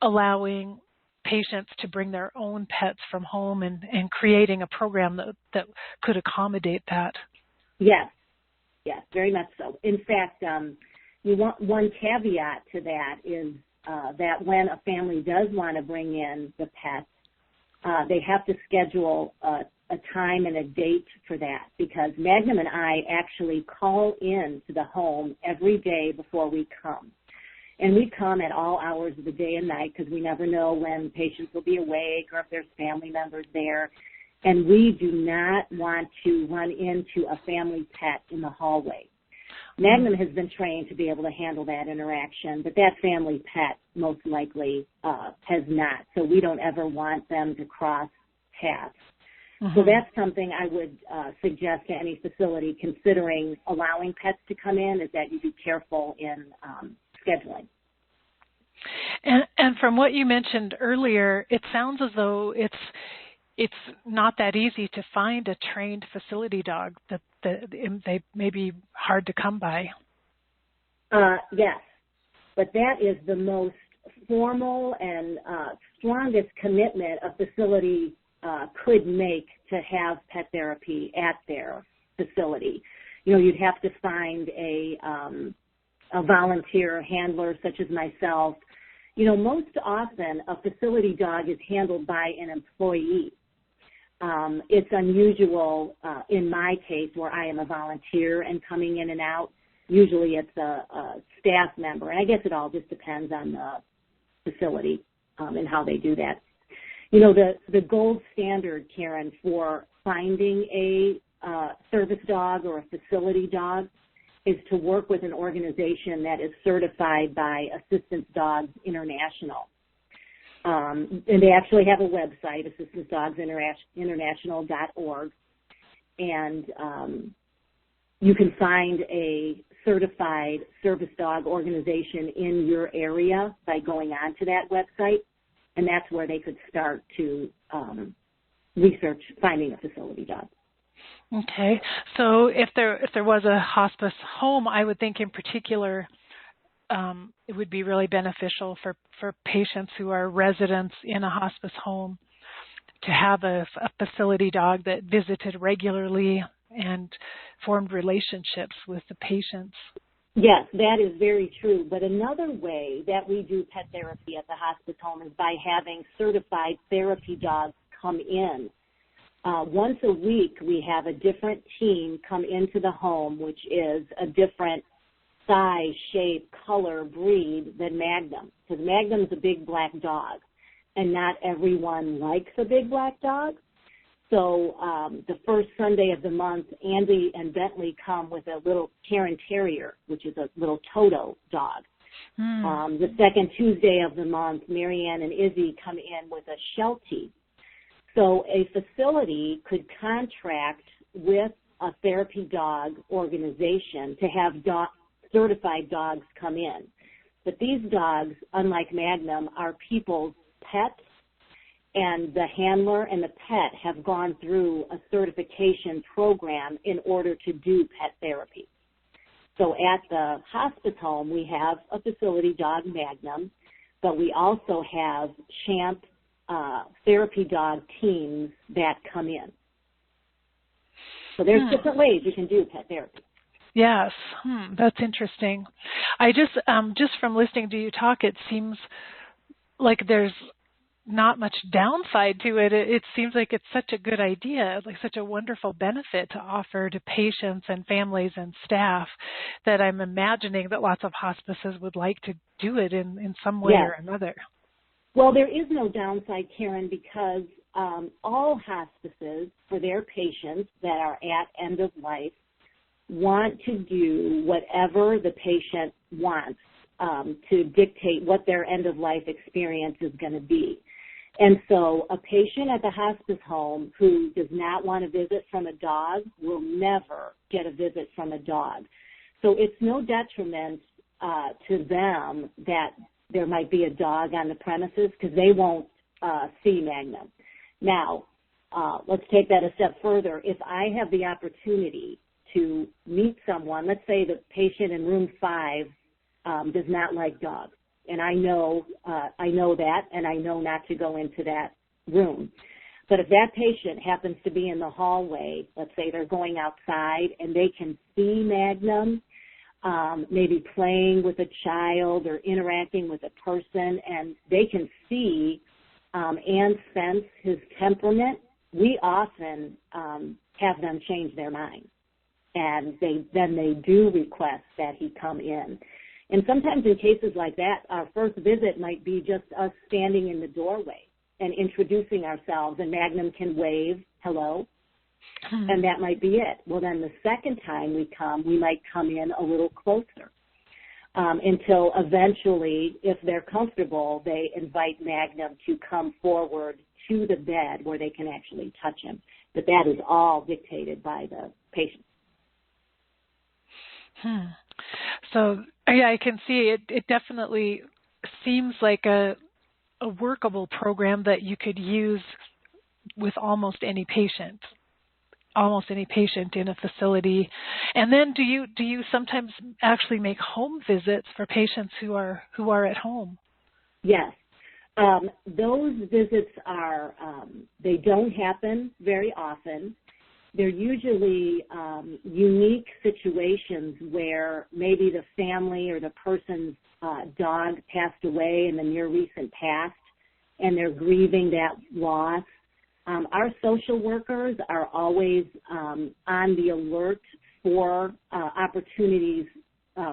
allowing patients to bring their own pets from home and creating a program that could accommodate that. Yes, very much so. In fact, one caveat to that is that when a family does want to bring in the pets, they have to schedule a time and a date for that, because Magnum and I actually call in to the home every day before we come. And we come at all hours of the day and night, because we never know when patients will be awake or if there's family members there. And we do not want to run into a family pet in the hallway. Magnum has been trained to be able to handle that interaction, but that family pet most likely has not. So we don't ever want them to cross paths. So that's something I would suggest to any facility considering allowing pets to come in, is that you be careful in scheduling. And from what you mentioned earlier, it sounds as though it's not that easy to find a trained facility dog, that they may be hard to come by. Yes, but that is the most formal and strongest commitment a facility could make to have pet therapy at their facility. You know, you'd have to find a volunteer handler such as myself. You know, most often a facility dog is handled by an employee. It's unusual in my case where I am a volunteer and coming in and out. Usually it's a staff member, and I guess it all just depends on the facility and how they do that. You know, the gold standard, Karen, for finding a service dog or a facility dog is to work with an organization that is certified by Assistance Dogs International. And they actually have a website, assistancedoginternational.org, and you can find a certified service dog organization in your area by going onto that website, and that's where they could start to research finding a facility dog. Okay, so if there was a hospice home, I would think in particular it would be really beneficial for patients who are residents in a hospice home to have a facility dog that visited regularly and formed relationships with the patients. Yes, that is very true. But another way that we do pet therapy at the hospice home is by having certified therapy dogs come in. Once a week, we have a different team come into the home, which is a different size, shape, color, breed than Magnum. Because Magnum's a big black dog, and not everyone likes a big black dog. So the first Sunday of the month, Andy and Bentley come with a little Cairn Terrier, which is a little Toto dog. The second Tuesday of the month, Marianne and Izzy come in with a Sheltie. So a facility could contract with a therapy dog organization to have certified dogs come in. But these dogs, unlike Magnum, are people's pets, and the handler and the pet have gone through a certification program in order to do pet therapy. So at the hospice home, we have a facility dog, Magnum, but we also have Champ therapy dog teams that come in. So there's different ways you can do pet therapy. Yes, that's interesting. I just from listening to you talk, it seems like there's not much downside to it. It seems like it's such a good idea, like such a wonderful benefit to offer to patients and families and staff that I'm imagining that lots of hospices would like to do it in some way or another. Well, there is no downside, Karen, because all hospices for their patients that are at end of life want to do whatever the patient wants to dictate what their end of life experience is going to be. And so a patient at the hospice home who does not want a visit from a dog will never get a visit from a dog. So it's no detriment to them that there might be a dog on the premises because they won't see Magnum. Now, let's take that a step further. If I have the opportunity to meet someone, let's say the patient in room 5 does not like dogs, and I know that, and I know not to go into that room. But if that patient happens to be in the hallway, let's say they're going outside and they can see Magnum, maybe playing with a child or interacting with a person, and they can see and sense his temperament, we often have them change their mind. And then they do request that he come in. And sometimes in cases like that, our first visit might be just us standing in the doorway and introducing ourselves, and Magnum can wave, hello, and that might be it. Well, then the second time we come, we might come in a little closer until eventually, if they're comfortable, they invite Magnum to come forward to the bed where they can actually touch him. But that is all dictated by the patient. So, yeah, I can see it. It definitely seems like a workable program that you could use with almost any patient. almost any patient in a facility. And then do you sometimes actually make home visits for patients who are at home? Yes. Those visits are, they don't happen very often. They're usually unique situations where maybe the family or the person's dog passed away in the near recent past and they're grieving that loss. Our social workers are always on the alert for opportunities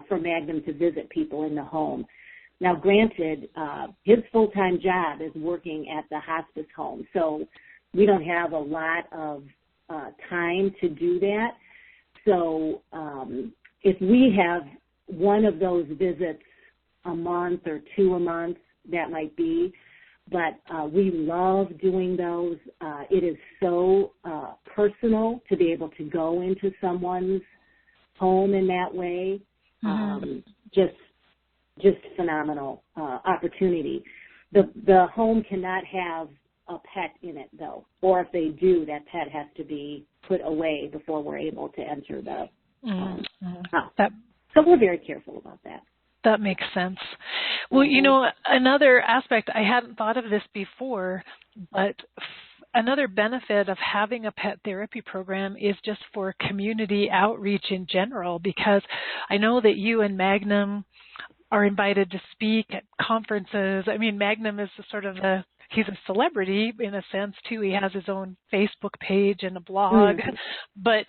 for Magnum to visit people in the home. Now, granted, his full-time job is working at the hospice home, so we don't have a lot of time to do that. So if we have one of those visits a month or two a month, that might be. But we love doing those. It is so personal to be able to go into someone's home in that way. Just phenomenal opportunity. The home cannot have a pet in it, though, or if they do, that pet has to be put away before we're able to enter the house. So we're very careful about that. That makes sense. Well, you know, another aspect, I hadn't thought of this before, but another benefit of having a pet therapy program is just for community outreach in general, because I know that you and Magnum are invited to speak at conferences. I mean, Magnum is sort of he's a celebrity in a sense too. He has his own Facebook page and a blog, but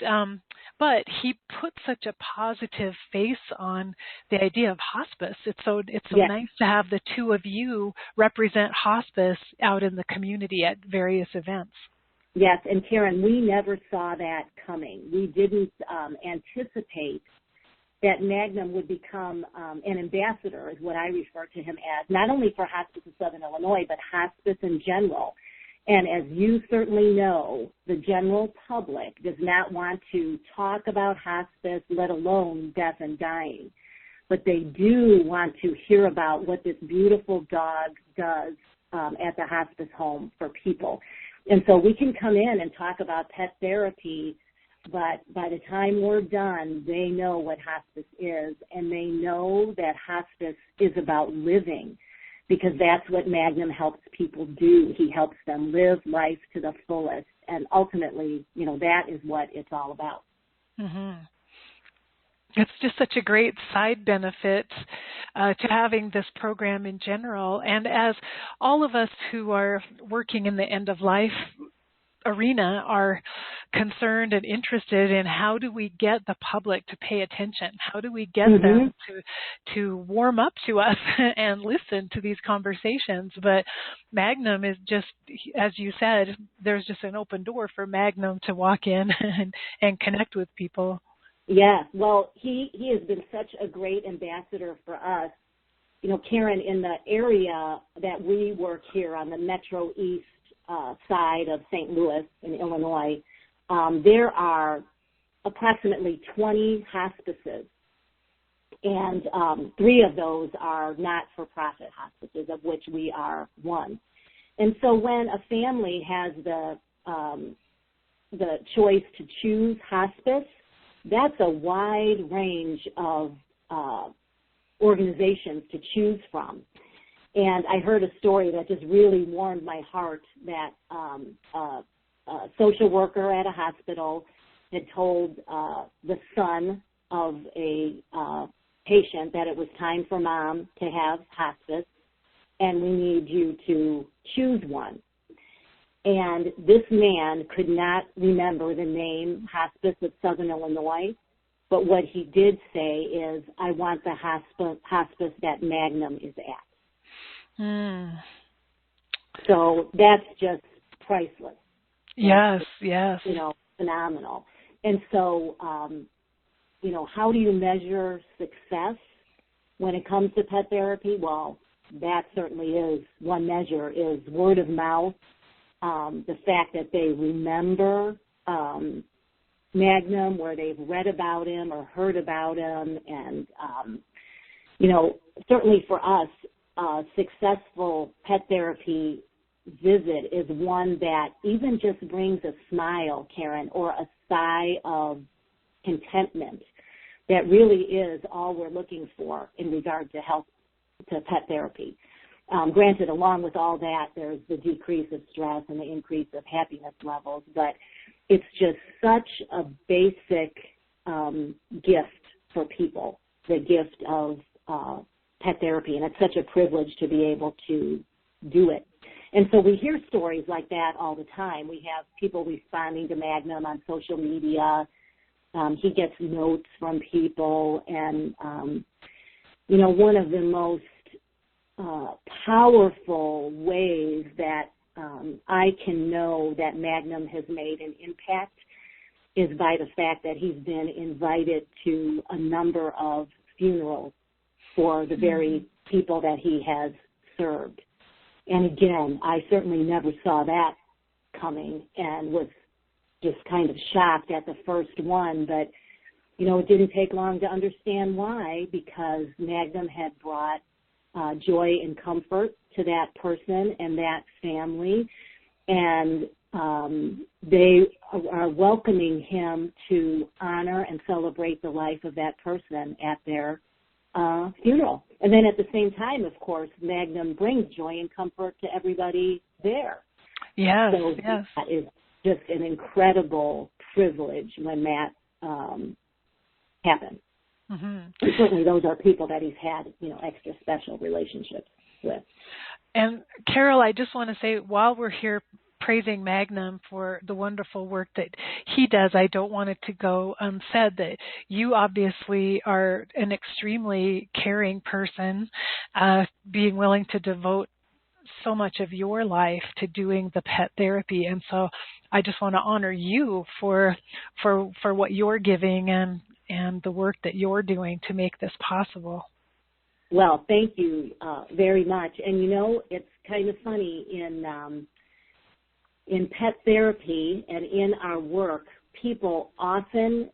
he put such a positive face on the idea of hospice. It's so nice to have the two of you represent hospice out in the community at various events. Yes, and Karen, we never saw that coming. We didn't anticipate that Magnum would become an ambassador, is what I refer to him as, not only for Hospice of Southern Illinois, but hospice in general. And as you certainly know, the general public does not want to talk about hospice, let alone death and dying. But they do want to hear about what this beautiful dog does at the hospice home for people. And so we can come in and talk about pet therapy, but by the time we're done, they know what hospice is, and they know that hospice is about living, because that's what Magnum helps people do. He helps them live life to the fullest, and ultimately, you know, that is what it's all about. It's just such a great side benefit to having this program in general. And as all of us who are working in the end of life arena are concerned and interested in how do we get the public to pay attention? How do we get them to warm up to us and listen to these conversations? But Magnum is just, as you said, there's just an open door for Magnum to walk in and connect with people. Yeah, well, he has been such a great ambassador for us. You know, Karen, in the area that we work here on the Metro East side of St. Louis in Illinois, there are approximately 20 hospices, and 3 of those are not-for-profit hospices, of which we are one. And so when a family has the choice to choose hospice, that's a wide range of organizations to choose from. And I heard a story that just really warmed my heart, that a social worker at a hospital had told the son of a patient that it was time for mom to have hospice, and we need you to choose one. And this man could not remember the name Hospice of Southern Illinois, but what he did say is, I want the hospice that Magnum is at. So that's just priceless. Yes. You know, phenomenal. And so, you know, how do you measure success when it comes to pet therapy? Well, that certainly is one measure, is word of mouth, the fact that they remember Magnum, where they've read about him or heard about him. And, you know, certainly for us, a successful pet therapy visit is one that even just brings a smile, Karen, or a sigh of contentment that really is all we're looking for in regard to pet therapy. Granted, along with all that, there's the decrease of stress and the increase of happiness levels, but it's just such a basic gift for people, the gift of pet therapy, and it's such a privilege to be able to do it. And so we hear stories like that all the time. We have people responding to Magnum on social media. He gets notes from people, and, one of the most powerful ways that I can know that Magnum has made an impact is by the fact that he's been invited to a number of funerals for the very people that he has served. And again, I certainly never saw that coming and was just kind of shocked at the first one, but it didn't take long to understand why, because Magnum had brought joy and comfort to that person and that family, and they are welcoming him to honor and celebrate the life of that person at their funeral. And then at the same time, of course, Magnum brings joy and comfort to everybody there. Yes, so yes. That is just an incredible privilege when that happens. Mm-hmm. And certainly those are people that he's had, extra special relationships with. And Carol, I just want to say, while we're here praising Magnum for the wonderful work that he does, I don't want it to go unsaid that you obviously are an extremely caring person, being willing to devote so much of your life to doing the pet therapy. And so I just want to honor you for what you're giving and the work that you're doing to make this possible. Well, thank you very much. And it's kind of funny in pet therapy and in our work, people often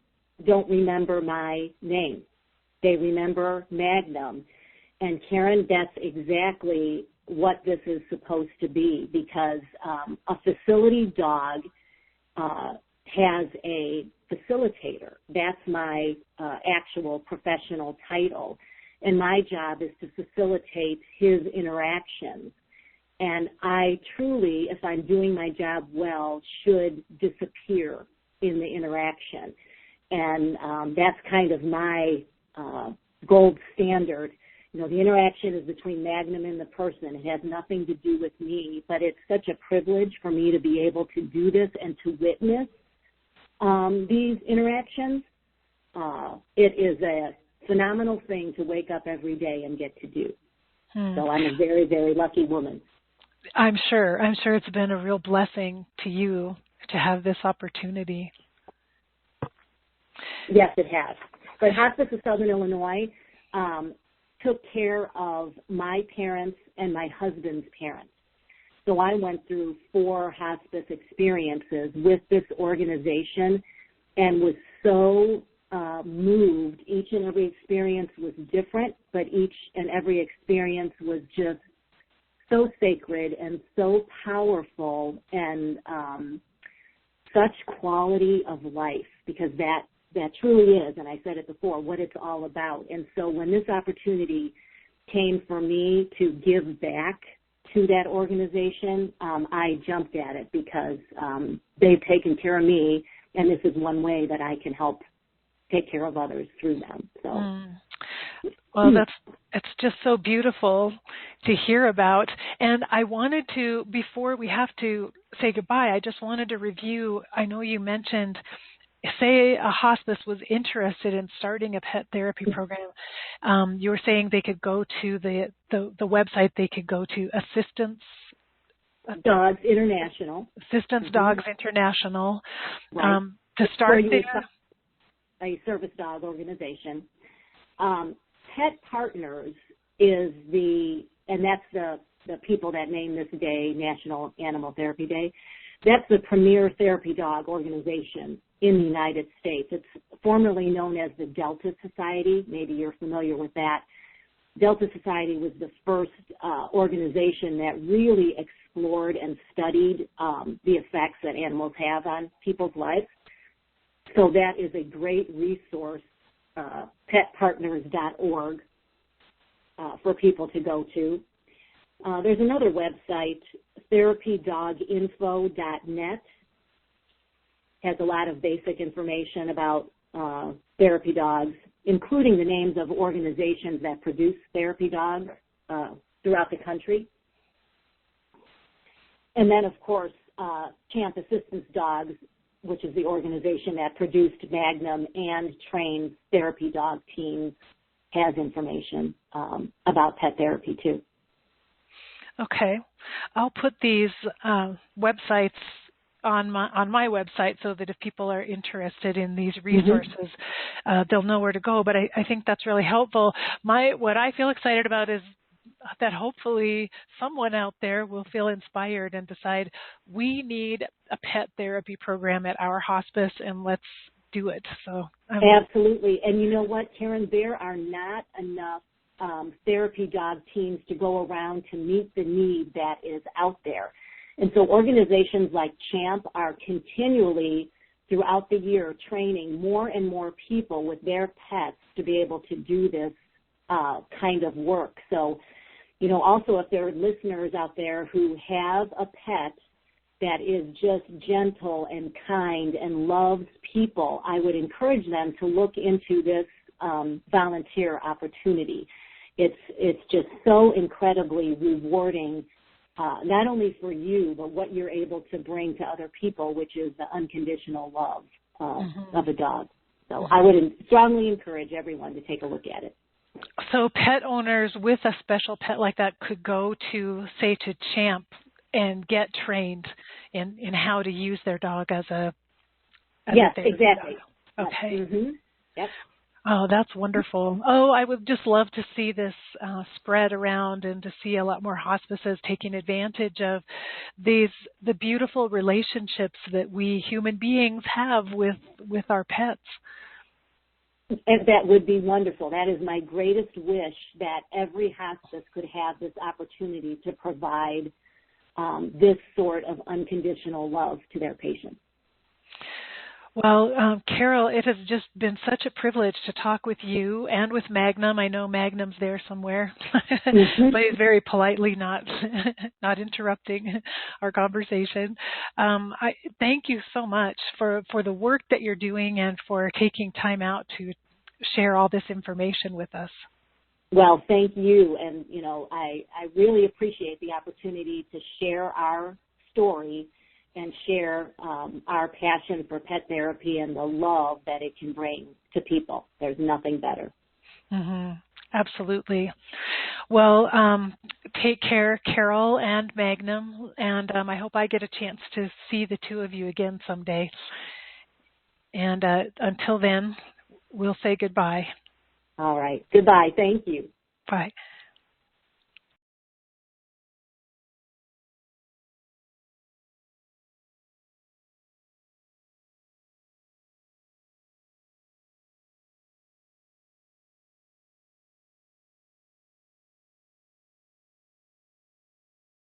don't remember my name. They remember Magnum. And Karen, that's exactly what this is supposed to be, because a facility dog has a facilitator. That's my actual professional title. And my job is to facilitate his interactions. And I truly, if I'm doing my job well, should disappear in the interaction. And that's kind of my gold standard. The interaction is between Magnum and the person. It has nothing to do with me, but it's such a privilege for me to be able to do this and to witness these interactions. It is a phenomenal thing to wake up every day and get to do. So I'm a very, very lucky woman. I'm sure it's been a real blessing to you to have this opportunity. Yes, it has. But Hospice of Southern Illinois took care of my parents and my husband's parents. So I went through 4 hospice experiences with this organization and was so moved. Each and every experience was different, but each and every experience was just so sacred and so powerful, and such quality of life, because that truly is, and I said it before, what it's all about. And so when this opportunity came for me to give back to that organization, I jumped at it because they've taken care of me, and this is one way that I can help take care of others through them. So. Well, it's just so beautiful to hear about. And I wanted to, before we have to say goodbye, I just wanted to review, I know you mentioned, say a hospice was interested in starting a pet therapy program, you were saying they could go to the website, they could go to Assistance Dogs International. Assistance Dogs International. Right. To start there. A service dog organization. Pet Partners is and that's the people that name this day National Animal Therapy Day. That's the premier therapy dog organization in the United States. It's formerly known as the Delta Society. Maybe you're familiar with that. Delta Society was the first organization that really explored and studied the effects that animals have on people's lives. So that is a great resource, petpartners.org, for people to go to. There's another website, therapydoginfo.net, has a lot of basic information about therapy dogs, including the names of organizations that produce therapy dogs throughout the country. And then, of course, Champ Assistance Dogs, which is the organization that produced Magnum and trains therapy dog teams, has information about pet therapy too. Okay. I'll put these websites on my website so that if people are interested in these resources, they'll know where to go. But I think that's really helpful. What I feel excited about is that hopefully someone out there will feel inspired and decide we need a pet therapy program at our hospice, and let's do it. So absolutely. And you know what, Karen, there are not enough therapy dog teams to go around to meet the need that is out there. And so organizations like CHAMP are continually throughout the year training more and more people with their pets to be able to do this kind of work. So, you know, also if there are listeners out there who have a pet that is just gentle and kind and loves people, I would encourage them to look into this volunteer opportunity. It's just so incredibly rewarding, not only for you, but what you're able to bring to other people, which is the unconditional love of a dog. So I would strongly encourage everyone to take a look at it. So pet owners with a special pet like that could go to, say, to CHAMP and get trained in how to use their dog as a yes, exactly. Dog. Okay. Mm-hmm. Yep. Oh, that's wonderful. Oh, I would just love to see this spread around and to see a lot more hospices taking advantage of the beautiful relationships that we human beings have with our pets. And that would be wonderful. That is my greatest wish, that every hospice could have this opportunity to provide this sort of unconditional love to their patients. Well, Carol, it has just been such a privilege to talk with you and with Magnum. I know Magnum's there somewhere, but he's very politely not interrupting our conversation. I thank you so much for the work that you're doing and for taking time out to share all this information with us. Well, thank you. And, you know, I really appreciate the opportunity to share our story and share our passion for pet therapy and the love that it can bring to people. There's nothing better. Absolutely. Well, take care, Carol and Magnum, and I hope I get a chance to see the two of you again someday. And until then, we'll say goodbye. All right. Goodbye. Thank you. Bye.